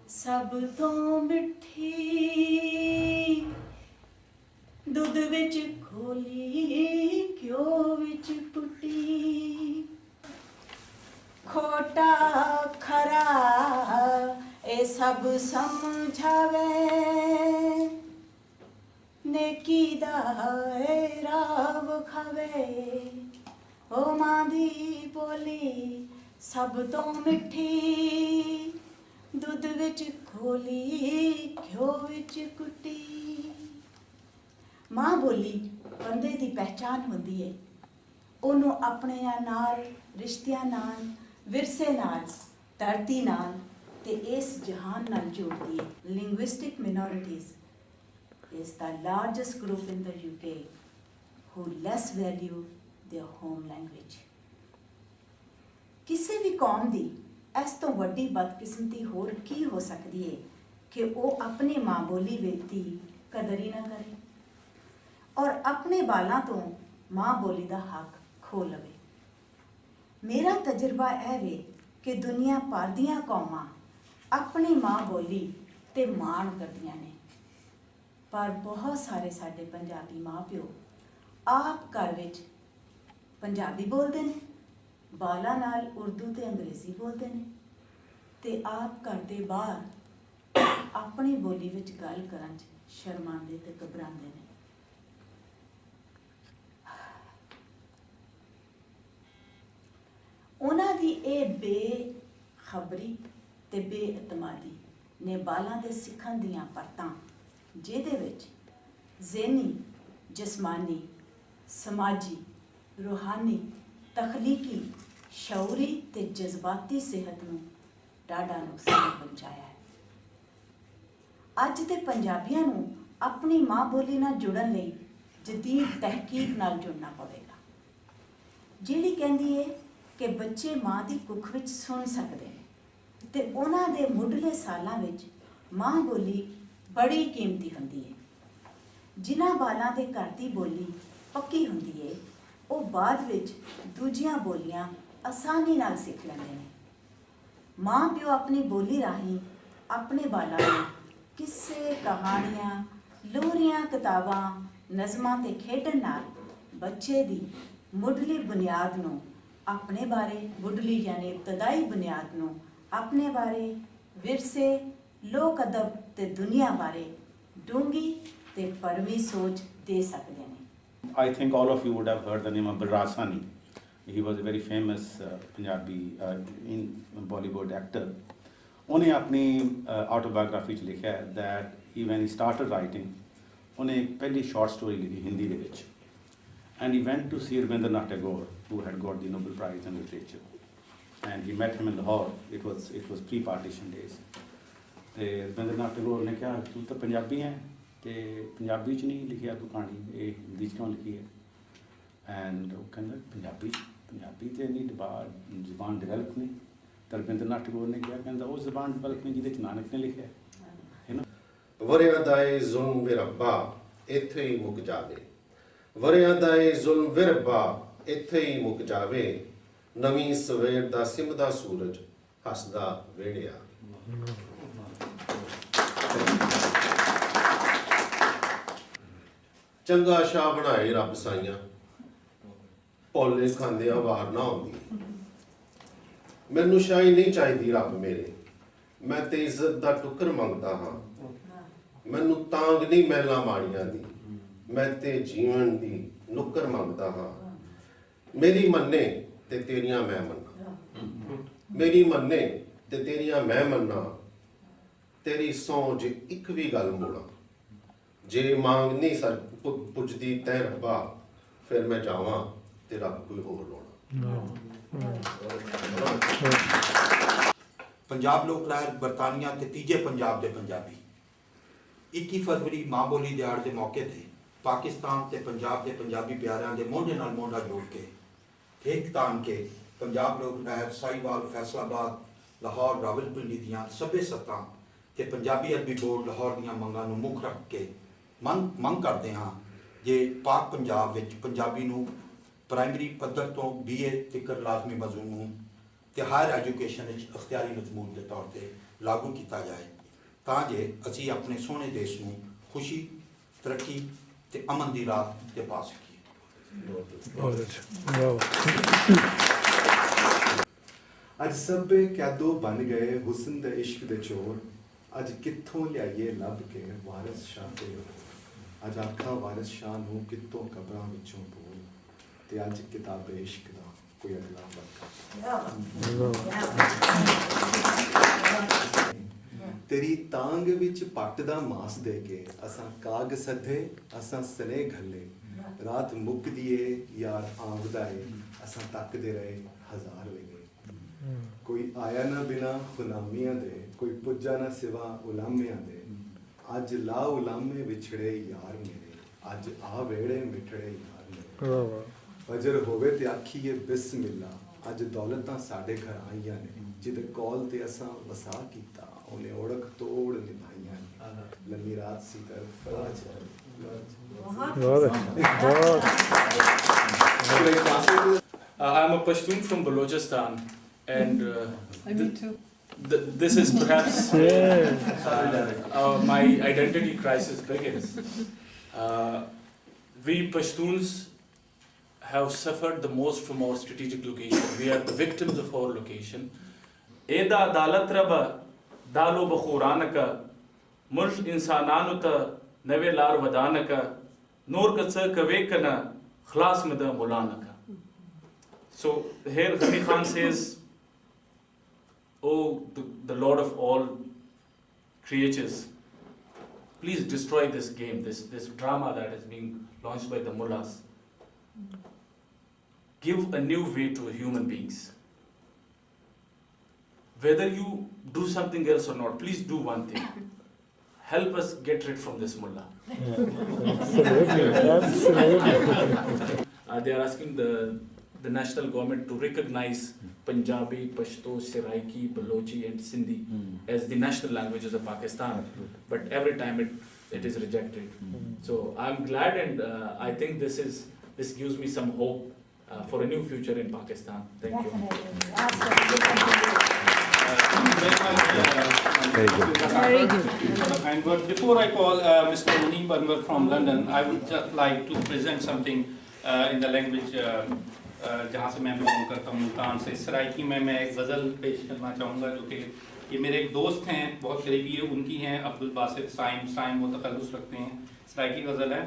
सब तो मिठी दुध विच खोली घ्यो विच कुटी खोटा खरा ए सब समझावे नेकी दा राह विखावे ओ मां दी बोली सब तो मिठी दुध विच खोली घ्यो विच कुटी। मां बोली बंदे दी पहचान होंदी है, ओनू अपने नाल रिश्तियां नाल विरसे नाल धरती नाल ते इस जहान नाल जोड़दी है। Linguistic minorities is the largest group in the UK who less value their home language. किसी भी कौम दी इस तो वड्डी बदकिस्मती होर की हो सकती है कि वो अपनी माँ बोली दी कदर ही ना करे और अपने बालों तो माँ बोली का हक खो लवे। मेरा तजर्बा है वे कि दुनिया भर दियां कौमां अपनी माँ बोली ते माण करदियां ने, पर बहुत सारे साडे पंजाबी माँ प्यो आप घर विच पंजाबी बोलते हैं, बालां नाल उर्दू ते अंग्रेज़ी बोलते हैं ते आप घर दे बाहर अपनी बोली विच गल करन च शर्मांदे ते घबरांदे ने। उन्हां दी इह बेखबरी ते बेइतमादी ने बालां दे सिखण दीआं परतां जिहदे विच ज़हनी, जिस्मानी, समाजी, रूहानी, तखलीकी, शऊरी ते जज्बाती सेहत नूं डाढा नुकसान पहुंचाया है। अज दे पंजाबियां नूं अपनी माँ बोली नाल जुड़न लई जदीद तहकीक नाल जुड़ना पवेगा, जिहड़ी कहंदी है कि बच्चे माँ दी कुख विच सुन सकदे ने ते उन्हां दे मुढ़ले सालां विच माँ बोली बड़ी कीमती होंदी है। जिन्हां बालां दे घर दी बोली पक्की होंदी है वो बाद विच दूजियां बोलियां आसानी नाल सीख लैंदे ने। माँ प्यो अपनी बोली राहीं अपने बालां नूं किस्से, कहानियां, लोरियां, किताबां, नज़मां ते खेडण नाल बच्चे दी मुढ़ली बुनियाद नूं अपने बारे, मुढ़ली यानी इब्तदाई बुनियाद नूं अपने बारे, विरसे, लोक अदब ते दुनिया बारे डूंगी ते परवी सोच दे सकते हैं। I think all of you would have heard the name of Balraj Sahni. He was a very famous Punjabi in Bollywood actor. उन्हें अपनी autobiography च लिखा है that he when he started writing, उन्हें एक पहली short story लिखी हिंदी दे विच, and he went to see Rabindranath Tagore, who had got the Nobel Prize in Literature, and he met him in Lahore. It was pre-partition days. ਤੇ ਰਵਿੰਦਰਨਾਥ ਟੈਗੋਰ ਨੇ ਕਿਹਾ ਤੂੰ ਤਾਂ ਪੰਜਾਬੀ ਹੈ ਤੇ ਪੰਜਾਬੀ 'ਚ ਨਹੀਂ ਲਿਖਿਆ ਤੂੰ ਕਹਾਣੀ, ਇਹ ਹਿੰਦੀ 'ਚ ਕਿਉਂ ਲਿਖੀ ਹੈ? ਐਂਡ ਉਹ ਕਹਿੰਦਾ ਪੰਜਾਬੀ ਤੇ ਇੰਨੀ ਜ਼ਬਾਨ ਡਿਵੈਲਪ ਨਹੀਂ। ਤਾਂ ਰਵਿੰਦਰਨਾਥ ਟੈਗੋਰ ਨੇ ਕਿਹਾ, ਕਹਿੰਦਾ ਉਹ ਜ਼ਬਾਨ ਡਿਵੈਲਪ ਨਹੀਂ ਜਿਹਦੇ 'ਚ ਨਾਨਕ ਨੇ ਲਿਖਿਆ ਹੈ ਨਾ। ਵਰਿਆਂ ਦਾ ਏ ਜ਼ੁਲਮ ਵੇ ਰੱਬਾ ਇੱਥੇ ਹੀ ਮੁੱਕ ਜਾਵੇ, ਵਰਿਆਂ ਦਾ ਏ ਜ਼ੁਲਮ ਵੇ ਰੱਬਾ ਇੱਥੇ ਹੀ ਮੁੱਕ ਜਾਵੇ, ਨਵੀਂ ਸਵੇਰ ਦਾ ਸਿਮਦਾ ਸੂਰਜ ਹੱਸਦਾ ਵੇੜਿਆ। ਚੰਗਾ ਸ਼ਾਹ ਬਣਾਏ ਰੱਬ ਸਾਈਆਂ, ਭੋਲੇ ਖਾਂਦਿਆਂ ਵਾਰ ਨਾ ਆਉਂਦੀ। ਮੈਨੂੰ ਸ਼ਾਹੀ ਨਹੀਂ ਚਾਹੀਦੀ ਰੱਬ ਮੇਰੇ, ਮੈਂ ਤੇ ਇੱਜ਼ਤ ਦਾ ਟੁੱਕਰ ਮੰਗਦਾ ਹਾਂ। ਮੈਨੂੰ ਤਾਂਗ ਨਹੀਂ ਮਹਿਲਾਂ ਮਾੜੀਆਂ ਦੀ, ਮੈਂ ਤੇ ਜੀਵਨ ਦੀ ਨੁੱਕਰ ਮੰਗਦਾ ਹਾਂ। ਮੇਰੀ ਮੰਨੇ ਤੇ ਤੇਰੀਆਂ ਮੈਂ ਮੰਨਾਂ, ਮੇਰੀ ਮੰਨੇ ਤੇ ਤੇਰੀਆਂ ਮੈਂ ਮੰਨਾਂ, तेरी सौं जे एक भी गल मोड़ा, जे मांग नहीं सर पुजदी तै रब्बा, फिर मैं जावां ते रब कोई होर लाउणा। पंजाब लोक लहर बरतानिया ते तीजे पंजाब दे पंजाबी 21 फरवरी माँ बोली दिहाड़ के मौके ते पाकिस्तान ते पंजाब के पंजाबी प्यारिਆਂ ਦੇ ਮੋਢੇ ਨਾਲ ਮੋਢਾ ਜੋੜ ਕੇ ਠੇਕ ਤਾਣ ਕੇ पंजाब लोक लहर साहिवाल, फैसलाबाद, लाहौर, रावलपिंडी ਦੀਆਂ सभे सत्तां ਤੇ ਪੰਜਾਬੀ ਅਰਬੀ ਬੋਰਡ ਲਾਹੌਰ ਦੀਆਂ ਮੰਗਾਂ ਨੂੰ ਮੁੱਖ ਰੱਖ ਕੇ ਮੰਗ ਕਰਦੇ ਹਾਂ ਜੇ ਪਾਕ ਪੰਜਾਬ ਵਿੱਚ ਪੰਜਾਬੀ ਨੂੰ ਪ੍ਰਾਇਮਰੀ ਪੱਧਰ ਤੋਂ BA ਤੱਕ ਲਾਜ਼ਮੀ ਮਜ਼ਮੂਨ ਤੇ ਹਾਇਰ ਐਜੂਕੇਸ਼ਨ ਵਿੱਚ ਅਖਤਿਆਰੀ ਮਜ਼ਮੂਨ ਦੇ ਤੌਰ ਤੇ ਲਾਗੂ ਕੀਤਾ ਜਾਏ। ਤਾਂ ਜੇ ਅਸੀਂ ਆਪਣੇ ਸੋਹਣੇ ਦੇਸ਼ ਨੂੰ ਖੁਸ਼ੀ, ਤਰੱਕੀ ਤੇ ਅਮਨ ਦੀ ਰਾਹ ਤੇ ਪਾ ਸਕੀਏ। ਬਹੁਤ ਅੱਛਾ, ਵਾਹ। ਅੱਜ ਸਭੇ ਕੈਦੋ ਬਣ ਗਏ ਹੁਸਨ ਦੇ ਇਸ਼ਕ ਦੇ ਚੋਰ, ਅੱਜ ਕਿੱਥੋਂ ਲਿਆਈਏ ਲੱਭ ਕੇ ਵਾਰਿਸ ਸ਼ਾਹ ਦੇ ਹੋਰ। ਅੱਜ ਆਖਾਂ ਵਾਰਿਸ ਸ਼ਾਹ ਨੂੰ ਕਿੱਥੋਂ ਕਬਰਾਂ ਵਿੱਚੋਂ ਬੋਲ, ਤੇ ਅੱਜ ਕਿਤਾਬੇ ਇਸ਼ਕ ਦਾ ਕੋਈ ਅਗਲਾ ਵਰਗਾ। ਤੇਰੀ ਤਾਂਗ ਵਿੱਚ ਪੱਟ ਦਾ ਮਾਸ ਦੇ ਕੇ ਅਸਾਂ ਕਾਗ ਸੱਧੇ, ਅਸਾਂ ਸਨੇ ਘੱਲੇ। ਰਾਤ ਮੁੱਕਦੀ ਏ ਯਾਰ ਆਵਦਾ ਏ, ਅਸਾਂ ਤੱਕਦੇ ਰਹੇ ਹਜ਼ਾਰ ਵੇਲੇ। ਕੋਈ ਆਇਆ ਨਾ ਬਿਨਾ ਗੁਲਾਮੀਆਂ ਦੇ, ਕੋਈ ਪੁੱਜਾ ਨਾ ਸਿਵਾ ਉਲਾਮਿਆਂ ਦੇ। ਅੱਜ ਲਾ ਉਲਾਮੇ ਵਿਛੜੇ ਯਾਰ ਮੇਰੇ, ਅੱਜ ਆ ਵੇੜੇ ਮਿਠੜੇ ਯਾਰ ਮੇਰੇ। ਵਾਹ ਵਾਹ। ਫਜਰ ਹੋਵੇ ਤੇ ਆਖੀਏ ਬਿਸਮਿਲ੍ਲਾ, ਅੱਜ ਦੌਲਤਾਂ ਸਾਡੇ ਘਰ ਆਈਆਂ ਨੇ। ਜਿਹਦੇ ਕੌਲ ਤੇ ਅਸਾਂ ਵਸਾ ਕੀਤਾ, ਉਹਨੇ ਓੜਕ ਤੋੜ ਨਿਭਾਈਆਂ ਨੇ। ਲੰਮੀ ਰਾਤ ਸੀ ਕਰ ਫਰਾਜ। ਬਹੁਤ ਅੱਛਾ, ਬਹੁਤ। I'm a Pashtun from Balochistan, and this is perhaps my identity crisis begins. We Pashtuns have suffered the most from our strategic location. We are the victims of our location. Eda adalat raba dalo bakhuranaka mursh insananuta nave lar wadanaka nur katsa kavekana khlas meda mulanaka. So here Ghani Khan says, "Oh, the Lord of all creatures, please destroy this game, this drama that is being launched by the mullahs. Give a new way to human beings. Whether you do something else or not, please do one thing. Help us get rid from this mullah." Absolutely, absolutely. They are asking the national government to recognize Punjabi, Pashto, Seraiki, Balochi and Sindhi as the national languages of Pakistan. But every time it is rejected. So I'm glad, and I think this gives me some hope for a new future in Pakistan. Thank you. Very good. And but before I call Mr. Muneeb Anwar from London, I would just like to present something in the language जहाँ से मैं belong करता हूँ, मुल्तान से। सराइकी में मैं एक गज़ल पेश करना चाहूँगा, जो कि ये मेरे एक दोस्त हैं, बहुत करीबी है, उनकी हैं, अब्दुल बासित साइम वो तखल्लुस रखते हैं। सराइकी गज़ल है।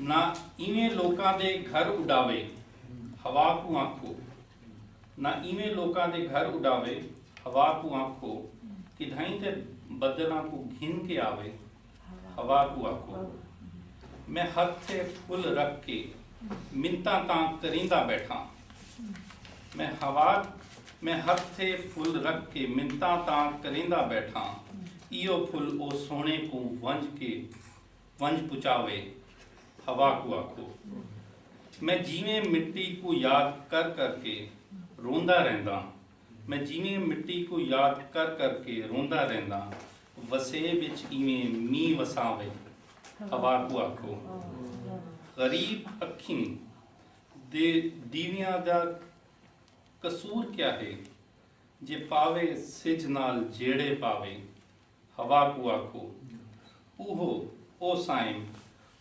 ना इवें लोकां दे घर उडावे हवा को आँखो, ना इवें लोकां दे घर उडावे हवा को आँखो, कि धाई ते बदलां को घिन के आवे हवा को आँखो। मैं हथ से फुल रख के मिन्ता तां करींदा बैठा, मैं हथ से फुल रख के मिन्ता तां करींदा बैठा। इयो फुल ओ सोने को वंज पुचावे हवा को आखो। मैं जीवें मिट्टी को याद कर करके रोंदा रहंदा, मैं जीवें मिट्टी को याद कर करके रोंदा रहंदा। वसे विच इवें मी वसावे हवा को आखो। गरीब अखीं दे दीवियां दा कसूर क्या है, जे पावे सिज नाल जेड़े पावे हवा को आखो। ऊहो ओ साइम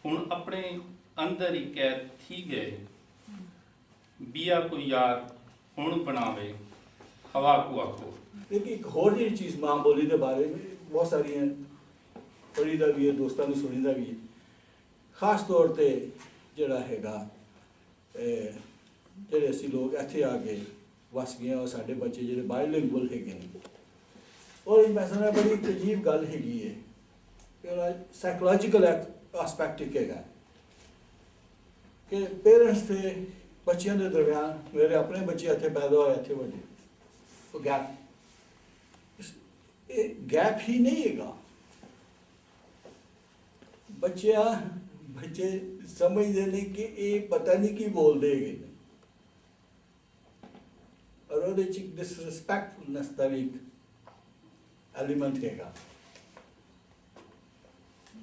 हुण अपने अंदर ही कैद थी गए, बिया को यार हुण बनावे हवा को आखो। एक होर जी चीज़ मां बोली के बारे में बहुत सारी हैं, पढ़ी दा भी है, दोस्तों ने सुनी दा भी है। खास तौर पे ਜਿਹੜਾ ਹੈਗਾ ਜਿਹੜੇ ਅਸੀਂ ਲੋਕ ਇੱਥੇ ਆ ਕੇ ਵਸ ਗਏ ਔਰ ਸਾਡੇ ਬੱਚੇ ਜਿਹੜੇ ਬਾਇਲਿੰਗੁਅਲ ਹੈਗੇ ਨੇ, ਔਰ ਮੈਂ ਸਮਝਦਾ ਬੜੀ ਇੱਕ ਅਜੀਬ ਗੱਲ ਹੈਗੀ ਹੈ ਕਿ ਉਹਦਾ ਸਾਈਕੋਲੋਜੀਕਲ ਐਸਪੈਕਟ ਇੱਕ ਹੈਗਾ ਕਿ ਪੇਰੈਂਟਸ ਤੇ ਬੱਚਿਆਂ ਦੇ ਦਰਮਿਆਨ, ਮੇਰੇ ਆਪਣੇ ਬੱਚੇ ਇੱਥੇ ਪੈਦਾ ਹੋਏ, ਇੱਥੇ ਵੱਡੇ, ਉਹ ਗੈਪ ਹੀ ਨਹੀਂ ਹੈਗਾ। ਬੱਚੇ ਸਮਝਦੇ ਨੇ ਕਿ ਇਹ ਪਤਾ ਨਹੀਂ ਕੀ ਬੋਲਦੇ ਹੈਗੇ, ਔਰ ਉਹਦੇ 'ਚ ਡਿਸਰਿਸਪੈਕਟਫੁਲਨੈਸ ਦਾ ਵੀ ਐਲੀਮੈਂਟ ਹੈਗਾ,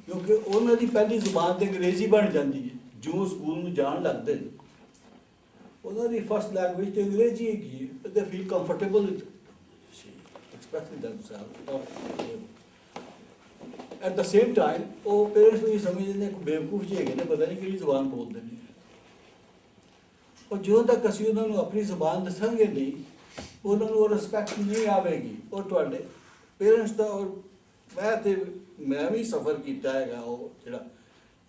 ਕਿਉਂਕਿ ਉਹਨਾਂ ਦੀ ਪਹਿਲੀ ਜ਼ੁਬਾਨ ਤੇ ਅੰਗਰੇਜ਼ੀ ਬਣ ਜਾਂਦੀ ਹੈ। ਜੋ ਸਕੂਲ ਨੂੰ ਜਾਣ ਲੱਗਦੇ ਨੇ, ਉਹਨਾਂ ਦੀ ਫਸਟ ਲੈਂਗੁਏਜ ਤੇ ਅੰਗਰੇਜ਼ੀ ਹੈਗੀ ਹੈ, they feel comfortable with expressing themselves. At the same time ਉਹ ਪੇਰੈਂਟਸ ਵੀ ਸਮਝਦੇ ਨੇ ਕਿ ਬੇਵਕੂਫ ਜਿਹੇ ਹੈਗੇ ਨੇ, ਪਤਾ ਨਹੀਂ ਕਿਹੜੀ ਜ਼ੁਬਾਨ ਬੋਲਦੇ ਨੇ। ਔਰ ਜਦੋਂ ਤੱਕ ਅਸੀਂ ਉਹਨਾਂ ਨੂੰ ਆਪਣੀ ਜ਼ੁਬਾਨ ਦੱਸਾਂਗੇ ਨਹੀਂ, ਉਹਨਾਂ ਨੂੰ ਉਹ ਰਿਸਪੈਕਟ ਨਹੀਂ ਆਵੇਗੀ। ਔਰ ਤੁਹਾਡੇ ਪੇਰੈਂਟਸ ਦਾ, ਔਰ ਮੈਂ ਵੀ ਸਫ਼ਰ ਕੀਤਾ ਹੈਗਾ, ਉਹ ਜਿਹੜਾ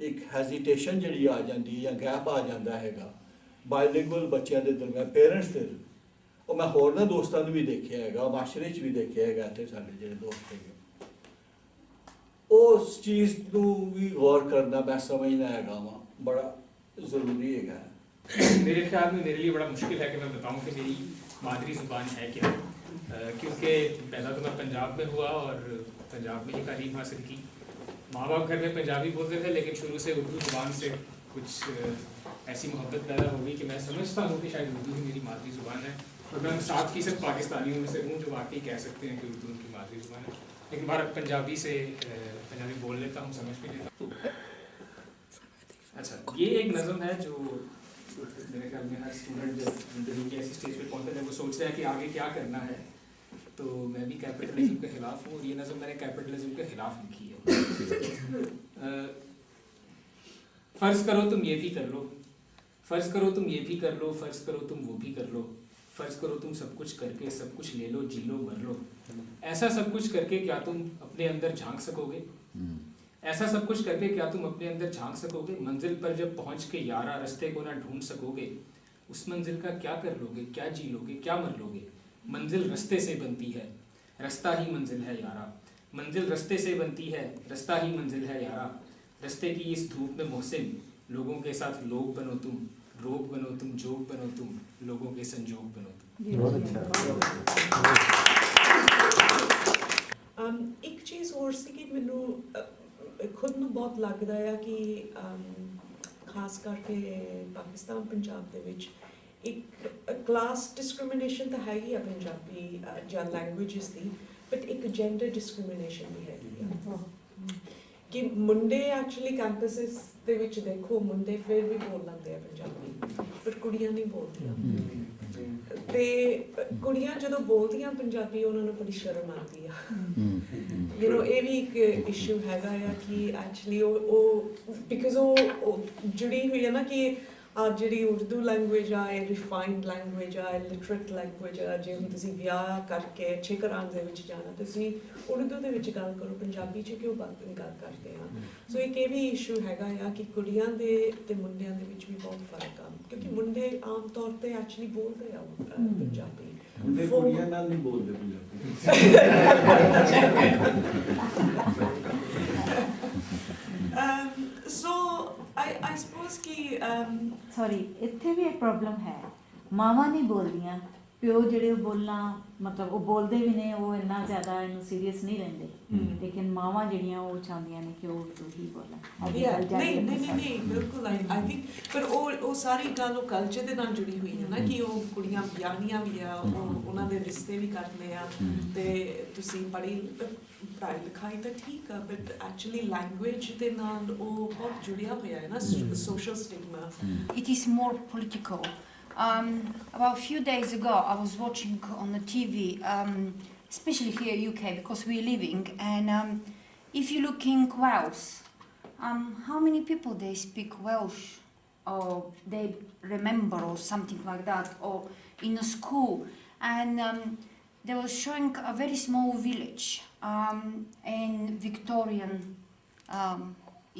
ਇੱਕ ਹੈਜ਼ੀਟੇਸ਼ਨ ਜਿਹੜੀ ਆ ਜਾਂਦੀ ਜਾਂ ਗੈਪ ਆ ਜਾਂਦਾ ਹੈਗਾ ਬਾਇਲਿੰਗੁਅਲ ਬੱਚਿਆਂ ਦੇ ਦਰਮਿਆਨ, ਪੇਰੈਂਟਸ ਦੇ। ਉਹ ਮੈਂ ਹੋਰਨਾਂ ਦੋਸਤਾਂ ਨੂੰ ਵੀ ਦੇਖਿਆ ਹੈਗਾ, ਮਾਸ਼ਰੇ 'ਚ ਵੀ ਦੇਖਿਆ ਹੈਗਾ, ਇੱਥੇ ਸਾਡੇ ਜਿਹੜੇ ਦੋਸਤ ਹੈਗੇ, ਉਸ ਚੀਜ਼ ਨੂੰ ਵੀ ਗੌਰ ਕਰਨਾ ਮੈਂ समझना हैगा वहाँ बड़ा ज़रूरी है। मेरे ख्याल में मेरे लिए बड़ा मुश्किल है कि मैं बताऊं कि मेरी मादरी ज़ुबान है क्या, क्योंकि पहला तो मैं पंजाब में हुआ और पंजाब में ही तालीम हासिल की। माँ बाप घर में पंजाबी बोलते थे, लेकिन शुरू से उर्दू ज़ुबान से कुछ ऐसी मोहब्बत पैदा हो गई कि मैं समझता हूँ कि शायद उर्दू ही मेरी मादरी ज़ुबान है। और मैं 7% पाकिस्तानियों में से हूँ जो वाकई कह सकते हैं कि उर्दू उनकी मादरी ज़ुबान है। लेकिन बार पंजाबी से पंजाबी बोल लेता हूँ, समझ भी लेता हूँ। अच्छा, ये एक नज़म है जो मेरे ख्याल में हर स्टूडेंट जब इंटरव्यू की ऐसी स्टेज पे पहुँचता है वो सोचता है कि आगे क्या करना है। तो मैं भी कैपिटलिज्म के ख़िलाफ़ हूँ और ये नज़म मैंने कैपिटलिज्म के ख़िलाफ़ लिखी है। फ़र्ज़ करो तुम ये भी कर लो, फ़र्ज़ करो तुम ये भी कर लो, फ़र्ज़ करो तुम वो भी कर लो, फ़र्ज़ करो तुम सब कुछ करके सब कुछ ले लो, जी लो, मर लो। ऐसा सब कुछ करके क्या तुम अपने अंदर झांक सकोगे? ऐसा सब कुछ करके क्या तुम अपने अंदर झांक सकोगे? मंजिल पर जब पहुंच के यारा रास्ते को ना ढूंढ सकोगे, उस मंजिल का क्या कर लोगे, क्या जी लोगे, क्या मर लोगे? मंजिल रास्ते से बनती है, रास्ता ही मंजिल है यारा। मंजिल रास्ते से बनती है, रास्ता ही मंजिल है यारा। रास्ते की इस धूप में मोहसिन, लोगों के साथ लोग बनो तुम, रोग बनो तुम, जोग बनो तुम, लोगों के संजोग बनो तुम। एक चीज़ और सी कि मैनू खुद ਨੂੰ ਬਹੁਤ ਲੱਗਦਾ ਆ ਕਿ ਖਾਸ ਕਰਕੇ ਪਾਕਿਸਤਾਨ ਪੰਜਾਬ ਦੇ ਵਿੱਚ ਇੱਕ ਕਲਾਸ ਡਿਸਕ੍ਰਿਮੀਨੇਸ਼ਨ ਤਾਂ ਹੈਗੀ ਆ ਪੰਜਾਬੀ ਜਾਂ ਲੈਂਗੁਏਜਸ ਦੀ, ਬਟ ਇੱਕ ਜੈਂਡਰ ਡਿਸਕ੍ਰਿਮੀਨੇਸ਼ਨ ਵੀ ਹੈਗੀ ਆ ਕਿ ਮੁੰਡੇ ਐਕਚੁਅਲੀ ਕੈਂਪਸਿਸ ਦੇ ਵਿੱਚ ਦੇਖੋ ਮੁੰਡੇ ਫਿਰ ਵੀ ਬੋਲ ਲੈਂਦੇ ਆ ਪੰਜਾਬੀ, ਪਰ ਕੁੜੀਆਂ ਨਹੀਂ ਬੋਲਦੀਆਂ। ਤੇ ਕੁੜੀਆਂ ਜਦੋਂ ਬੋਲਦੀਆਂ ਪੰਜਾਬੀ ਉਹਨਾਂ ਨੂੰ ਬੜੀ ਸ਼ਰਮ ਆਉਂਦੀ ਆ। ਯੂ ਨੋ ਇਹ ਵੀ ਇੱਕ ਇਸ਼ੂ ਹੈਗਾ ਆ ਕਿ ਐਕਚੁਅਲੀ ਉਹ ਬਿਕਾਜ਼ ਉਹ ਜੁੜੀ ਹੋਈ ਹੈ ਨਾ ਕਿ ਜਿਹੜੀ ਉਰਦੂ ਲੈਂਗੁਏਜ ਆ ਇਹ ਰਿਫਾਈਨਡ ਲੈਂਗੁਏਜ ਆ, ਲਿਟਰੇਟ ਲੈਂਗੁਏਜ ਆ। ਜੇ ਹੁਣ ਤੁਸੀਂ ਵਿਆਹ ਕਰਕੇ ਅੱਛੇ ਘਰਾਂ ਦੇ ਵਿੱਚ ਜਾਣਾ ਤੁਸੀਂ ਉਰਦੂ ਦੇ ਵਿੱਚ ਗੱਲ ਕਰੋ, ਪੰਜਾਬੀ 'ਚ ਕਿਉਂ ਗੱਲ ਕਰਦੇ ਆ। ਸੋ ਇੱਕ ਇਹ ਵੀ ਇਸ਼ੂ ਹੈਗਾ ਆ ਕਿ ਕੁੜੀਆਂ ਦੇ ਤੇ ਮੁੰਡਿਆਂ ਦੇ ਵਿੱਚ ਵੀ ਬਹੁਤ ਫਰਕ ਆ, ਕਿਉਂਕਿ ਮੁੰਡੇ ਆਮ ਤੌਰ ਤੇ ਐਕਚੁਅਲੀ ਬੋਲਦੇ ਆ ਪੰਜਾਬੀ, ਮੁੰਡੇ ਕੁੜੀਆਂ ਨਾਲ ਨਹੀਂ ਬੋਲਦੇ ਪੰਜਾਬੀ। ਸੋ I suppose ਕਿ ਸੌਰੀ ਇੱਥੇ ਵੀ ਇੱਕ ਪ੍ਰੋਬਲਮ ਹੈ, ਮਾਵਾਂ ਨਹੀਂ ਬੋਲਦੀਆਂ, ਪਿਓ ਜਿਹੜੇ ਉਹ ਬੋਲਣਾ ਮਤਲਬ ਉਹ ਬੋਲਦੇ ਵੀ ਨੇ, ਉਹ ਇੰਨਾ ਜ਼ਿਆਦਾ ਇਹਨੂੰ ਸੀਰੀਅਸ ਨਹੀਂ ਲੈਂਦੇ, ਲੇਕਿਨ ਮਾਵਾਂ ਜਿਹੜੀਆਂ ਉਹ ਚਾਹੁੰਦੀਆਂ ਨੇ ਕਿ ਉਹ ਉਰਦੂ ਹੀ ਬੋਲਣ। ਨਹੀਂ ਬਿਲਕੁਲ ਆਈ ਥਿੰਕ ਪਰ ਉਹ ਸਾਰੀ ਗੱਲ ਉਹ ਕਲਚਰ ਦੇ ਨਾਲ ਜੁੜੀ ਹੋਈ ਹੈ ਨਾ ਕਿ ਉਹ ਕੁੜੀਆਂ ਵਿਆਹੀਆਂ ਵੀ ਆ, ਉਹ ਉਹਨਾਂ ਦੇ ਰਿਸ਼ਤੇ ਵੀ ਕਰਦੇ ਆ, ਤੇ ਤੁਸੀਂ ਪੜ੍ਹਾਈ ਲਿਖਾਈ ਤਾਂ ਠੀਕ ਆ, ਬਟ ਐਕਚੁਅਲੀ ਲੈਂਗੁਏਜ ਦੇ ਨਾਲ ਉਹ ਬਹੁਤ ਜੁੜਿਆ ਹੋਇਆ ਹੈ ਨਾ, social stigma. It is more political. About a few days ago, I was watching on the TV, especially here in UK, because we're living, and if you look in Wales, how many people they speak Welsh, or they remember, or something like that, or in a school, and they were showing a very small village in Victorian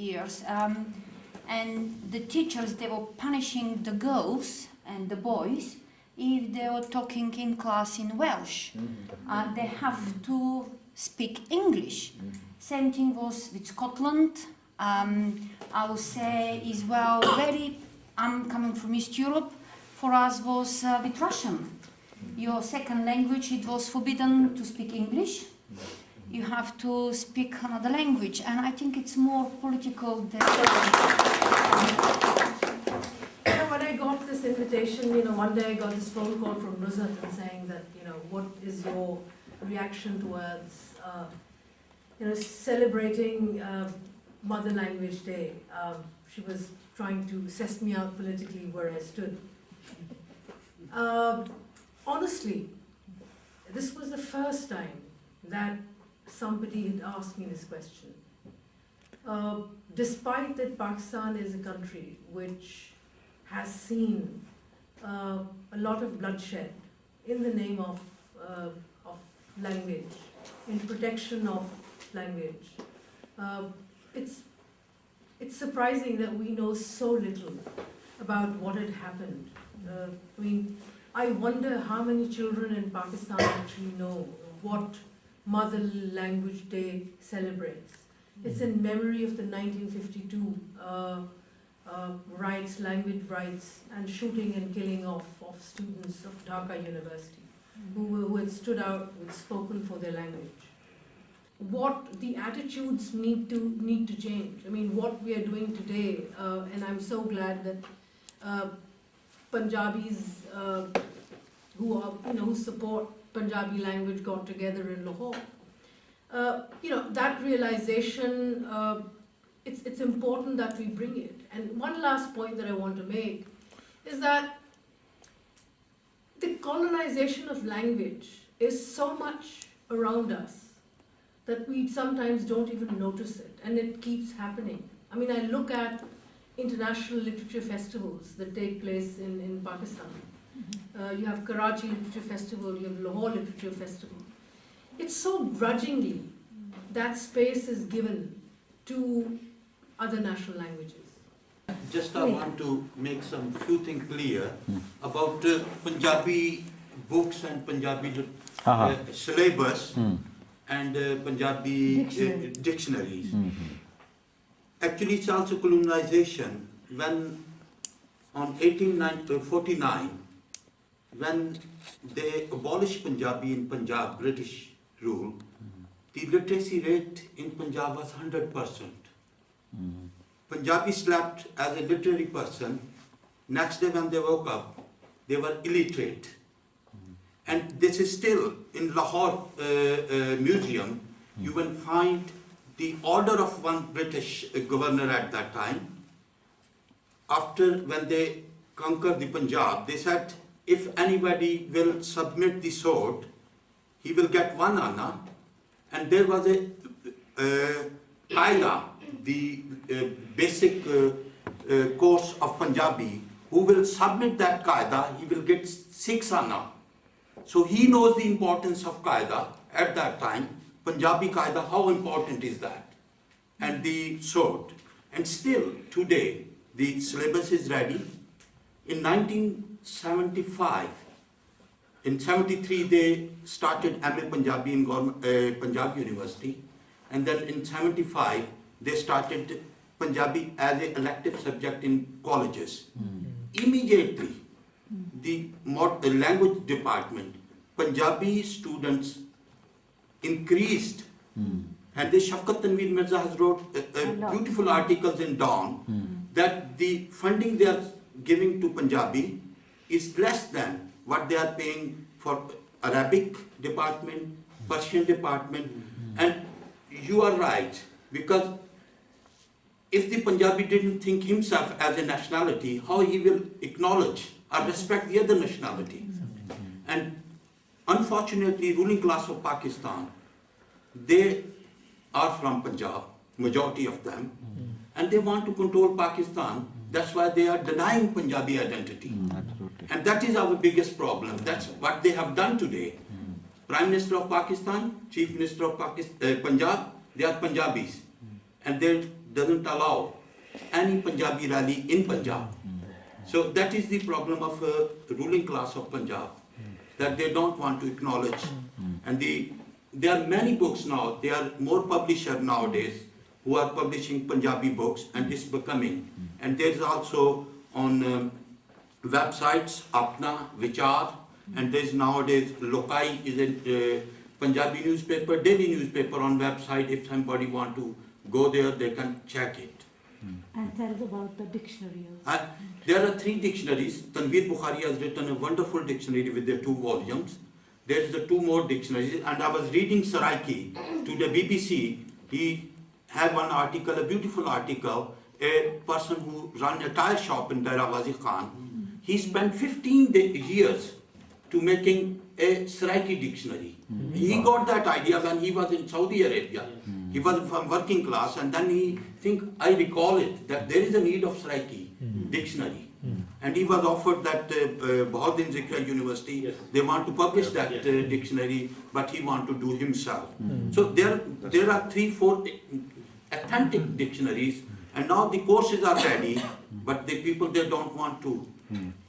years, and the teachers, they were punishing the girls and the boys if they were talking in class in Welsh. They have to speak English. Same thing was with Scotland. I would say as well, I'm coming from East Europe, for us was with Russian. Your second language, it was forbidden to speak English. You have to speak another language, and I think it's more political than... When I got this invitation, one day I got this phone call from Nusrat saying that, what is your reaction towards, celebrating Mother Language Day? She was trying to assess me out politically where I stood. Honestly, this was the first time that somebody had asked me this question. despite that Pakistan is a country which has seen a lot of bloodshed in the name of language, in protection of language, it's surprising that we know so little about what had happened. I wonder how many children in Pakistan actually know what Mother Language Day celebrates. It's in memory of the 1952 rights, language rights, and shooting and killing of students of Dhaka University who had stood out, who had spoken for their language. What the attitudes need to change. I mean, what we are doing today, and I'm so glad that Punjabis who support Punjabi language got together in Lahore. That realization, it's important that we bring it. And one last point that I want to make is that the colonization of language is so much around us that we sometimes don't even notice it, and it keeps happening. I mean, I look at international literature festivals that take place in Pakistan. You have Karachi Literature Festival, you have Lahore Literature Festival. It's so grudgingly that space is given to other national languages. Just I want to make some few things clear about Punjabi books and Punjabi syllabus and Punjabi dictionaries. Actually, it's also colonization. When on 1849, when they abolished Punjabi in Punjab, British rule, the literacy rate in Punjab was 100%. Punjabi slept as a literary person. Next day when they woke up, they were illiterate. And this is still in Lahore Museum, you will find the order of one British governor at that time. After when they conquered the Punjab, they said, if anybody will submit the sword, he will get 1 anna. And there was a qaida, the basic course of Punjabi, who will submit that qaida, he will get 6 anna. So he knows the importance of qaida at that time. Punjabi qaida, how important is that? And the sword. And still today, the syllabus is ready. In 1975, in 73 they started MA Punjabi in Punjab University, and then in 75 they started Punjabi as an elective subject in colleges. Immediately, the language department, Punjabi students increased, and the Shafqat Tanveer Mirza has wrote beautiful articles in Dawn that the funding they are giving to Punjabi is less than what they are paying for Arabic department, Persian department. And you are right, because if the Punjabi didn't think himself as a nationality, how he will acknowledge or respect the other nationality? And unfortunately, ruling class of Pakistan, they are from Punjab, majority of them, and they want to control Pakistan. That's why they are denying Punjabi identity. And that is our biggest problem. That's what they have done today. Prime Minister of Pakistan, Chief Minister of Punjab, they are Punjabis. And they doesn't allow any Punjabi rally in Punjab. So that is the problem of ruling class of Punjab, that they don't want to acknowledge. And there are many books now, there are more publishers nowadays who are publishing Punjabi books, and it's becoming. And there's also on websites, Apna, Vichar, and there's nowadays Lokai is a Punjabi newspaper, daily newspaper on website. If somebody want to go there, they can check it. And tell us about the dictionary. There are 3 dictionaries. Tanveer Bukhari has written a wonderful dictionary with the 2 volumes. There's the 2 more dictionaries. And I was reading Saraiki to the BBC. He had one article, a beautiful article, a person who ran a tire shop in Dera Ghazi Khan. He spent 15 years to making a Saraiki dictionary. He got that idea when he was in Saudi Arabia. He was from working class, and then I recall it, that there is a need of Saraiki dictionary. And he was offered that Bahauddin Zikra University, they want to publish that dictionary, but he want to do himself. So there are 3-4 authentic dictionaries, and now the courses are ready, but the people, they don't want to.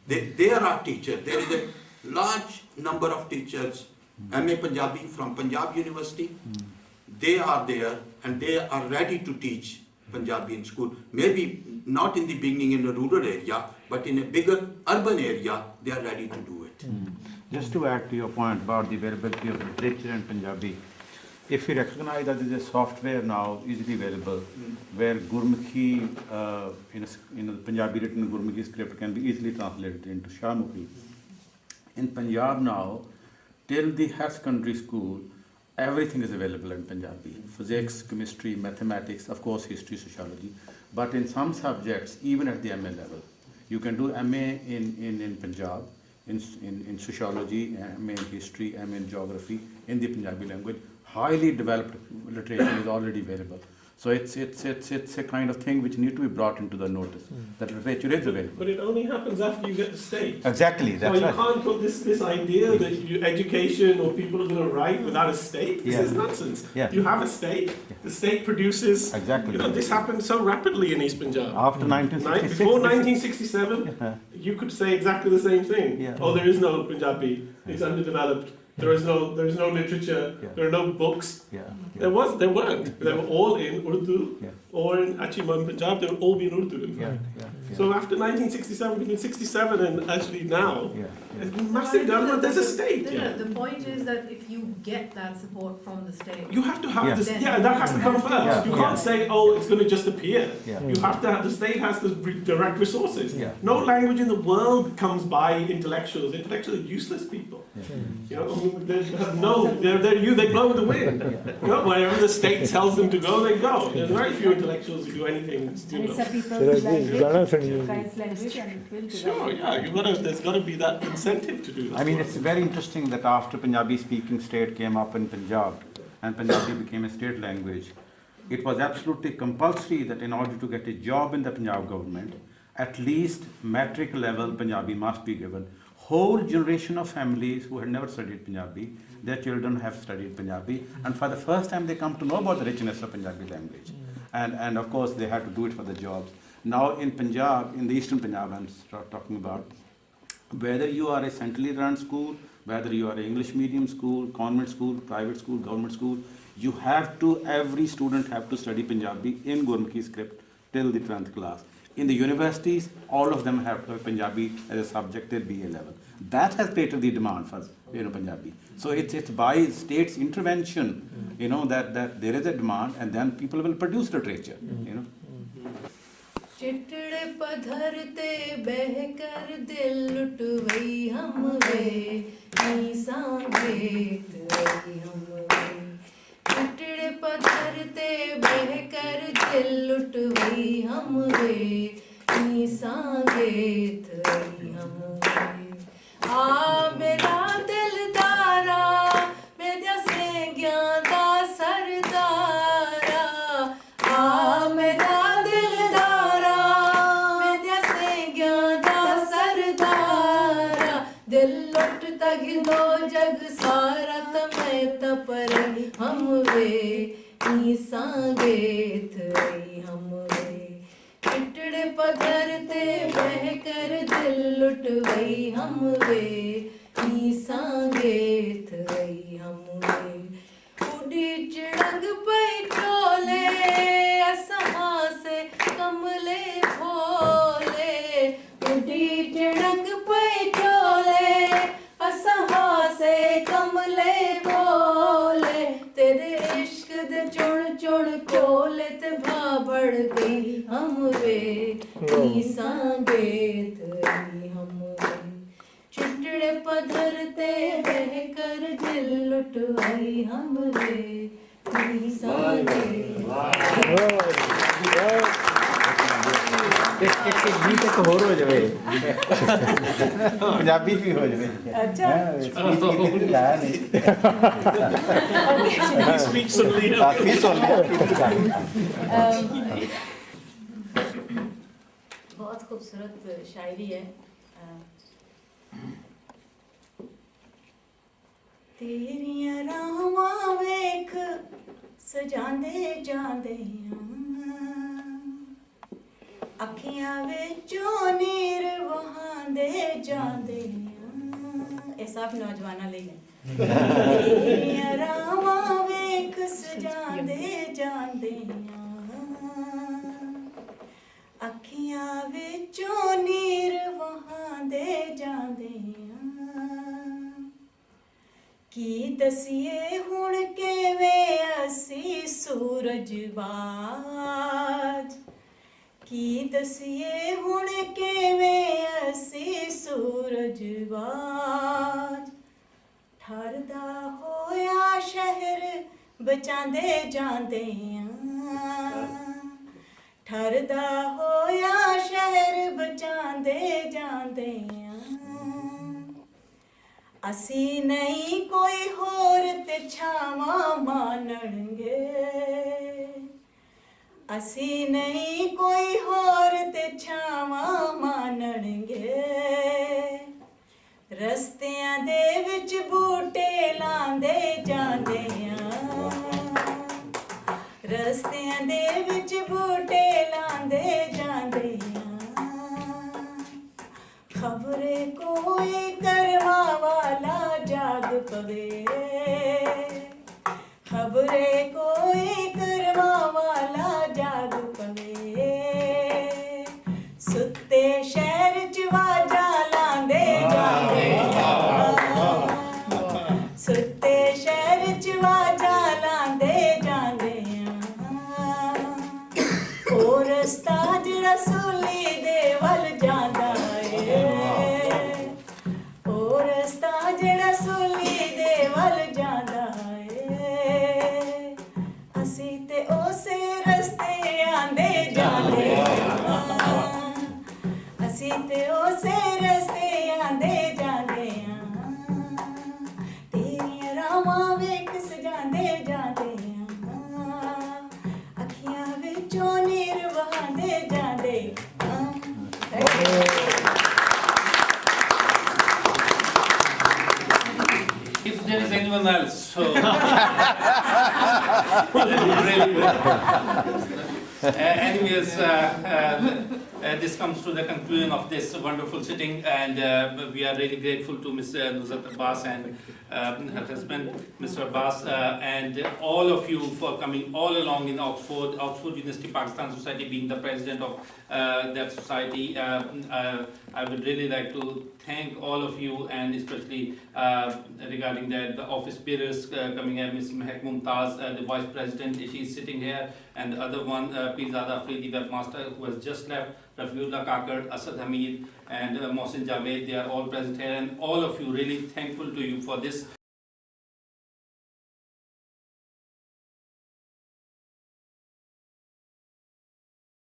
There are teachers. There is a large number of teachers, MA Punjabi from Punjab University. They are there and they are ready to teach Punjabi in school. Maybe not in the beginning in a rural area, but in a bigger urban area, they are ready to do it. Just to add to your point about the availability of literature in Punjabi, if you recognize that there is a software now easily available where Gurmukhi, the Punjabi written Gurmukhi script can be easily translated into Shahmukhi. In Punjab now, till the higher secondary school, everything is available in Punjabi. Physics, chemistry, mathematics, of course history, sociology. But in some subjects, even at the MA level, you can do MA in Punjab, in sociology, MA in history, MA in geography, in the Punjabi language. Highly developed literature is already available. So it's a kind of thing which need to be brought into the notice, that literature is available. But it only happens after you get the state. Exactly, that's so right. you can't put this idea that education or people are going to write without a state. This is nonsense. Yeah. You have a state. The state produces. Exactly. This happened so rapidly in East Punjab. After 1966. Before 1967, you could say exactly the same thing. Yeah. Oh, there is no Punjabi. It's underdeveloped. There is no literature. There are no books. There weren't. They were all in Urdu or in Achiman Punjab. They were all in Urdu. In fact. So after 1967, between 67 and actually now, there's massive government. There's a state. The point is that if you get that support from the state, You have to have this. Then- Yeah, that has to come first. You can't say, oh, it's going to just appear. You have to have. The state has to direct resources. No language in the world comes by intellectuals. Intellectuals are useless people. You know, they blow with the wind. You know, wherever the state tells them to go, they go. There's very few intellectuals who do anything. You know. Sure, yeah. There's got to be that incentive to do that. I mean, it's very interesting that after Punjabi-speaking state came up in Punjab, and Punjabi became a state language, it was absolutely compulsory that in order to get a job in the Punjab government, at least metric level Punjabi must be given. Whole generation of families who had never studied Punjabi, their children have studied Punjabi, and for the first time they come to know about the richness of Punjabi language. And of course they had to do it for the jobs. Now in Punjab, in the eastern Punjab I'm talking about, whether you are a centrally run school, whether you are an English medium school, convent school, private school, government school, you have to, every student have to study Punjabi in Gurmukhi script till the 10th class. In the universities, all of them have to have Punjabi as a subject at BA level. That has created the demand for Punjabi. So it's by state's intervention, that there is a demand, and then people will produce literature. चिटड़े पधर ते बह कर दिल लुटवई हम वे सांगे तई हम वे चिटड़े पधर ते बह कर दिल लुटवई हम वे सांगे तई हम वे आ मेरा दिलदारा मेरा सेंगिया दा सरदारा आ मेरा दो जग सारा तमै तपर हम वे सांगे थई हम वे चिटड़े पत्थर ते बह कर दिल लुटवई हम वे सांगे थई हम वे उड़ी चिड़ंग पई टोले असहां से कमले भोले उड़ी चिड़ंग पई टोले से कमले बोले तेरे इश्क दे चुन चुन कोले ते भाबड़ गई हम वे सांगे तई हम वे चिटड़े पधर ते बह कर दिल लुटवाई हम वे सांगे ਗੀਤ ਇੱਕ ਹੋਰ ਹੋ ਜਾਵੇ ਪੰਜਾਬੀ ਵੀ ਹੋ ਜਾਵੇ ਅੱਛਾ। ਸਪੀਚ ਕੀਤੀ ਲਾਇਆ ਨਹੀਂ Speech ਸੁਣ ਲਈ ਆਖਰੀ ਸੁਣ ਲਿਆ बहुत खूबसूरत शायरी है। तेरियां राहां वेख सजांदे जांदे अखियां विचों नीर वहांदे जांदे ਇਹ ਸਭ ਨੌਜਵਾਨਾਂ ਲਈ ਨੇ। तेरियां राहां वेख सजांदे जांदे ਅੱਖੀਆਂ ਵਿੱਚੋਂ ਨੀਰ ਵਹਾਂਦੇ ਜਾਂਦੇ ਕੀ ਦਸੀਏ ਹੁਣ ਕਿਵੇਂ ਅਸੀਂ ਸੂਰਜਬਾਜ ਕੀ ਦਸੀਏ ਹੁਣ ਕਿਵੇਂ ਅਸੀਂ ਸੂਰਜਬਾਜ ਠਰਦਾ ਹੋਇਆ ਸ਼ਹਿਰ ਬਚਾਉਂਦੇ ਜਾਂਦੇ ਠਰਦਾ ਹੋਇਆ ਸ਼ਹਿਰ ਬਚਾਉਂਦੇ ਜਾਂਦੇ ਅਸੀਂ ਨਹੀਂ ਕੋਈ ਹੋਰ ਤੇ ਛਾਵਾਂ ਮਾਣਨਗੇ ਅਸੀਂ ਨਹੀਂ ਕੋਈ ਹੋਰ ਤੇ ਛਾਵਾਂ ਮਾਣਨਗੇ ਰਸਤਿਆਂ ਦੇ ਵਿੱਚ ਬੂਟੇ ਲਾਂਦੇ ਜਾਂਦੇ ਰਸਤਿਆਂ ਦੇ ਵਿੱਚ ਬੂਟੇ ਲਾਂਦੇ ਜਾਂਦੇ ਖਬਰੇ ਕੋਈ ਕਰਵਾ ਵਾਲਾ ਜਾਗ ਪਵੇ ਖਬਰੇ ਕੋਈ ਕਰਵਾ ਵਾਲਾ ਜਾਗ ਪਵੇ ਸੁੱਤੇ ਸ਼ਹਿਰ ਚ ਵਾਜਾ ਲਾਂਦੇ ਜਾਂਦੇ ਸੁੱਤੇ ਸ਼ਹਿਰ ਚ ਵਾਜਾ ਲਾਂਦੇ ਜਾਂਦੇ ਉਹ ਰਸਤਾ ਜਿਹੜਾ ਸੂਲੀ ਦੇ ਵੱਲ ਜਾਂਦਾ ਏ ਉਹ ਰਸਤਾ ਜਿਹੜਾ ਸੂਲੀ ਦੇ ਵੱਲ ਜਾਂਦਾ ਏ ਅਸੀਂ ਤੇ ਉਸੇ ਰਸਤੇ ਆਂਦੇ ਜਾਂਦੇ ਅਸੀਂ ਤੇ ਉਸੇ ਰਸਤੇ ਆਂਦੇ ਜਾਂਦੇ ਤੇਰੀਆਂ ਰਾਹਾਂ ਵੇਖ ਸਜਾਂਦੇ ਜਾਂਦੇ ਅੱਖੀਆਂ ਵਿੱਚੋਂ ਨੀਰ ਵਹਾਂਦੇ ਜਾਂਦੇ If there is anyone else, so really anyways, this comes to the conclusion of this wonderful sitting, and we are really grateful to Ms. Nusrat Abbas and her husband, Mr. Abbas, and all of you for coming all along in Oxford University Pakistan Society, being the president of that society. I would really like to thank all of you, and especially regarding that, the office bearers coming here, Ms. Mehak Mumtaz, the vice president, she is sitting here, and the other one, Pirzada Afridi, webmaster, who has just left, Rafiullah Kakar, Asad Hamid, and Mohsin Javed. They are all present here, and all of you really thankful to you for this.